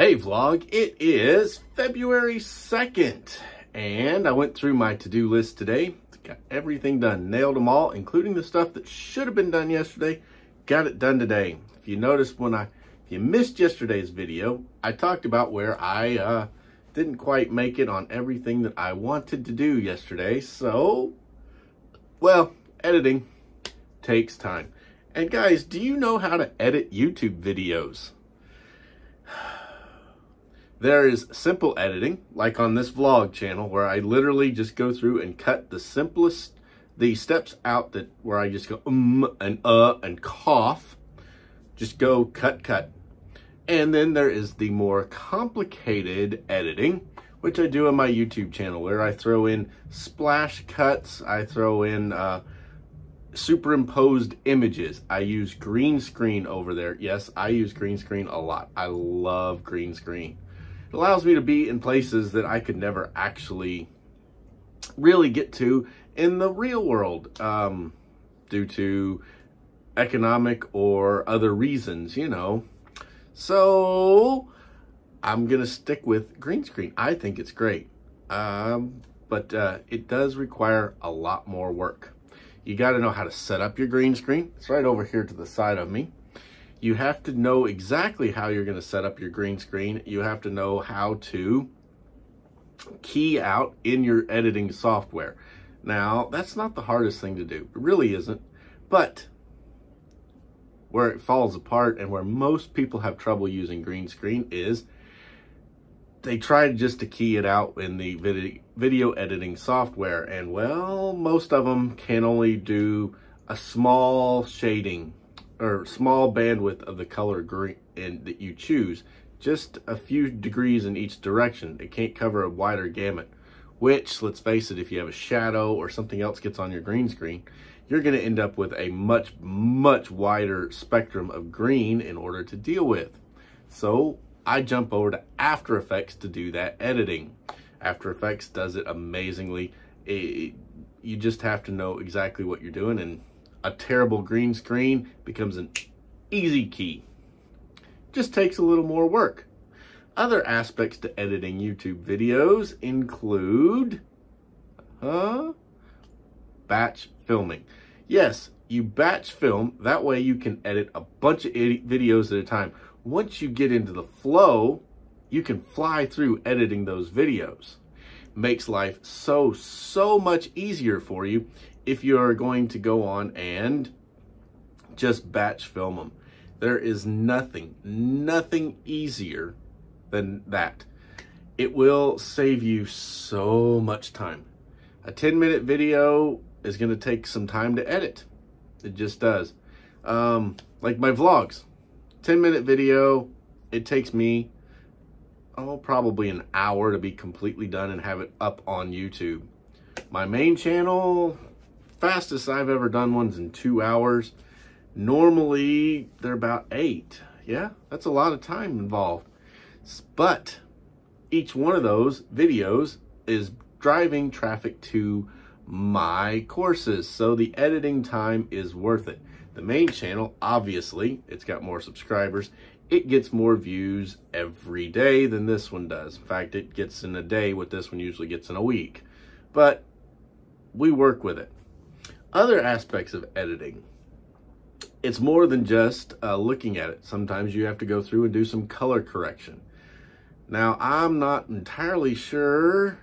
Hey vlog, it is February 2nd and I went through my to-do list today. Got everything done, nailed them all, including the stuff that should have been done yesterday. Got it done today. If you noticed if you missed yesterday's video, I talked about where I didn't quite make it on everything that I wanted to do yesterday. So, well, editing takes time. And guys, do you know how to edit YouTube videos? There is simple editing, like on this vlog channel, where I literally just go through and cut the steps out where I just go and cough. Just go cut. And then there is the more complicated editing, which I do on my YouTube channel, where I throw in splash cuts, I throw in superimposed images. I use green screen over there. Yes, I use green screen a lot. I love green screen. It allows me to be in places that I could never actually really get to in the real world due to economic or other reasons, you know. So I'm going to stick with green screen. I think it's great, but it does require a lot more work. You got to know how to set up your green screen. It's right over here to the side of me. You have to know exactly how you're going to set up your green screen. You have to know how to key out in your editing software. Now, that's not the hardest thing to do. It really isn't. But where it falls apart and where most people have trouble using green screen is they try just to key it out in the video editing software. And, well, most of them can only do a small shading or small bandwidth of the color green that you choose, just a few degrees in each direction. It can't cover a wider gamut, which, let's face it, if you have a shadow or something else gets on your green screen, you're going to end up with a much wider spectrum of green in order to deal with. So I jump over to After Effects to do that editing. After Effects does it amazingly. You just have to know exactly what you're doing, and a terrible green screen becomes an easy key. Just takes a little more work. Other aspects to editing YouTube videos include batch filming. Yes, you batch film. That way you can edit a bunch of videos at a time. Once you get into the flow, you can fly through editing those videos. Makes life so much easier for you if you're going to go on and just batch film them. There is nothing easier than that. It will save you so much time. A 10-minute video is going to take some time to edit. It just does. Like my vlogs. 10-minute video, it takes me, probably an hour to be completely done and have it up on YouTube. My main channel, fastest I've ever done one's in 2 hours. Normally, they're about 8. Yeah, that's a lot of time involved. But each one of those videos is driving traffic to my courses, so the editing time is worth it. The main channel, obviously, it's got more subscribers. It gets more views every day than this one does. In fact, it gets in a day what this one usually gets in a week. But we work with it. Other aspects of editing. It's more than just looking at it. Sometimes you have to go through and do some color correction. Now, I'm not entirely sure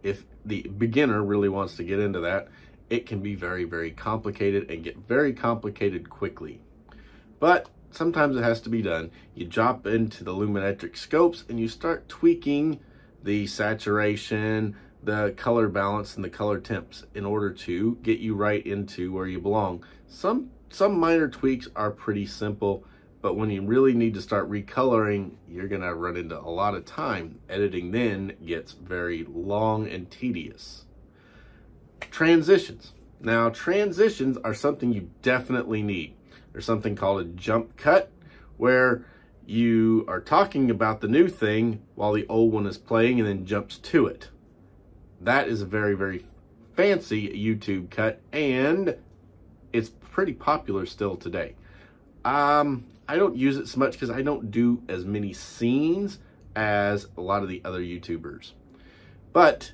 if the beginner really wants to get into that. It can be very complicated and get very complicated quickly. But sometimes it has to be done. You drop into the luminetric scopes and you start tweaking the saturation, the color balance, and the color temps in order to get you right into where you belong. Some minor tweaks are pretty simple, but when you really need to start recoloring, you're gonna run into a lot of time. Editing then gets very long and tedious. Transitions. Now, transitions are something you definitely need. There's something called a jump cut, where you are talking about the new thing while the old one is playing and then jumps to it. That is a very fancy YouTube cut, and it's pretty popular still today. I don't use it so much because I don't do as many scenes, as a lot of the other YouTubers. But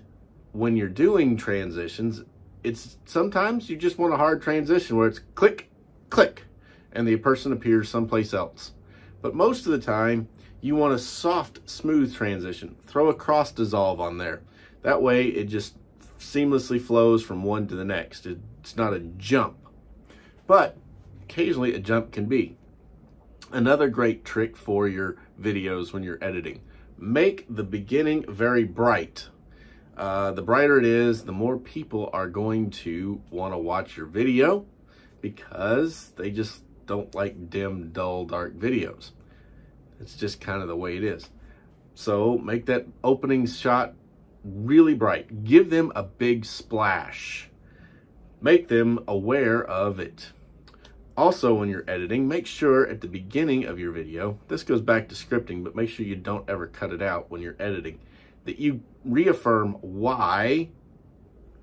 when you're doing transitions, it's sometimes you just want a hard transition where it's click, click, and the person appears someplace else. But most of the time, you want a soft, smooth transition. Throw a cross dissolve on there. That way, it just seamlessly flows from one to the next. It's not a jump. But occasionally, a jump can be. Another great trick for your videos when you're editing. Make the beginning very bright. The brighter it is, the more people are going to want to watch your video because they just don't like dim, dull, dark videos. It's just kind of the way it is. So make that opening shot really bright. Give them a big splash. Make them aware of it. Also, when you're editing, make sure at the beginning of your video, this goes back to scripting, but make sure you don't ever cut it out when you're editing, that you reaffirm why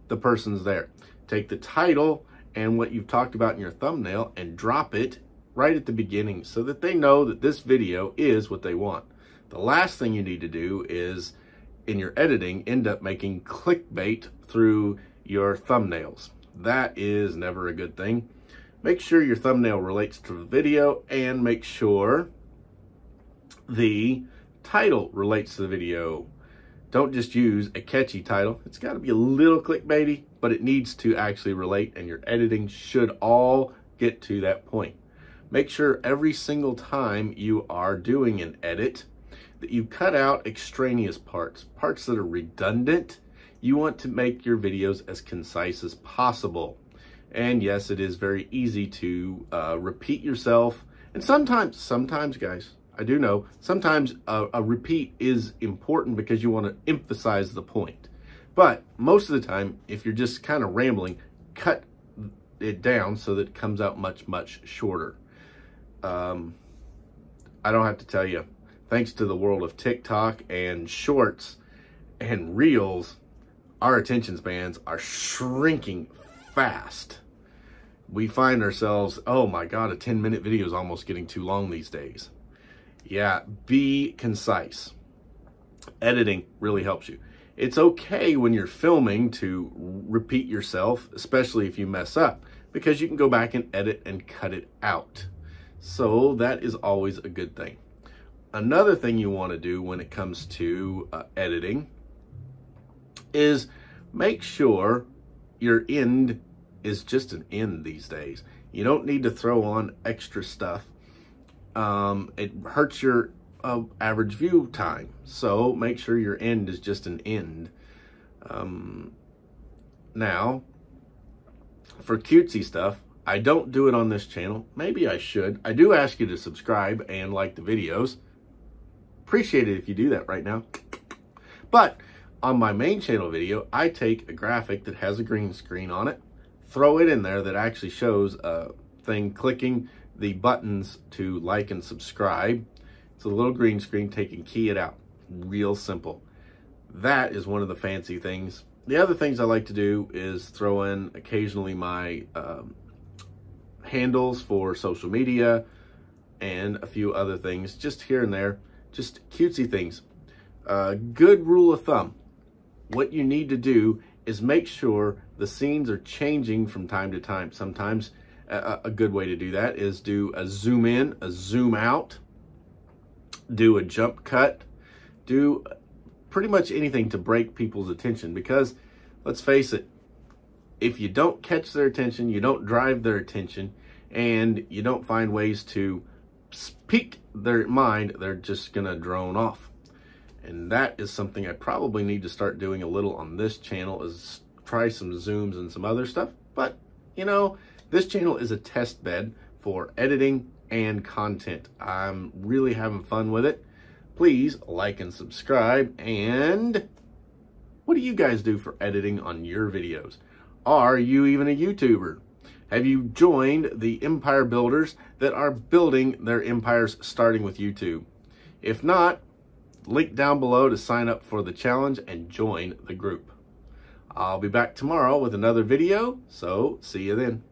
the person's there. Take the title and what you've talked about in your thumbnail and drop it right at the beginning so that they know that this video is what they want. The last thing you need to do is, in your editing, end up making clickbait through your thumbnails. That is never a good thing. Make sure your thumbnail relates to the video and make sure the title relates to the video. Don't just use a catchy title. It's got to be a little clickbaity, but it needs to actually relate, and your editing should all get to that point. Make sure every single time you are doing an edit that you cut out extraneous parts that are redundant. You want to make your videos as concise as possible. And yes, it is very easy to repeat yourself. And sometimes, guys, I do know, sometimes a repeat is important because you want to emphasize the point. But most of the time, if you're just kind of rambling, cut it down so that it comes out much, much shorter. I don't have to tell you, thanks to the world of TikTok and shorts and reels, our attention spans are shrinking fast. We find ourselves, oh my God, a 10-minute video is almost getting too long these days. Yeah, be concise. Editing really helps you. It's okay when you're filming to repeat yourself, especially if you mess up, because you can go back and edit and cut it out. So that is always a good thing. Another thing you want to do when it comes to editing is make sure your end is just an end these days. You don't need to throw on extra stuff. It hurts your average view time. So make sure your end is just an end. Now, for cutesy stuff, I don't do it on this channel. Maybe I should. I do ask you to subscribe and like the videos. Appreciate it if you do that right now. But on my main channel video, I take a graphic that has a green screen on it, throw it in there that actually shows a thing clicking the buttons to like and subscribe. It's a little green screen, key it out. Real simple. That is one of the fancy things. The other things I like to do is throw in occasionally my handles for social media and a few other things just here and there, just cutesy things. Good rule of thumb. What you need to do is make sure the scenes are changing from time to time. Sometimes a good way to do that is do a zoom in, a zoom out, do a jump cut, do pretty much anything to break people's attention, because let's face it, if you don't catch their attention, you don't drive their attention, and you don't find ways to pique their mind, they're just gonna drone off. And that is something I probably need to start doing a little on this channel, is try some zooms and some other stuff. But, you know, this channel is a test bed for editing and content. I'm really having fun with it. Please like and subscribe. And what do you guys do for editing on your videos? Are you even a YouTuber? Have you joined the empire builders that are building their empires starting with YouTube? If not, link down below to sign up for the challenge and join the group. I'll be back tomorrow with another video, so see you then.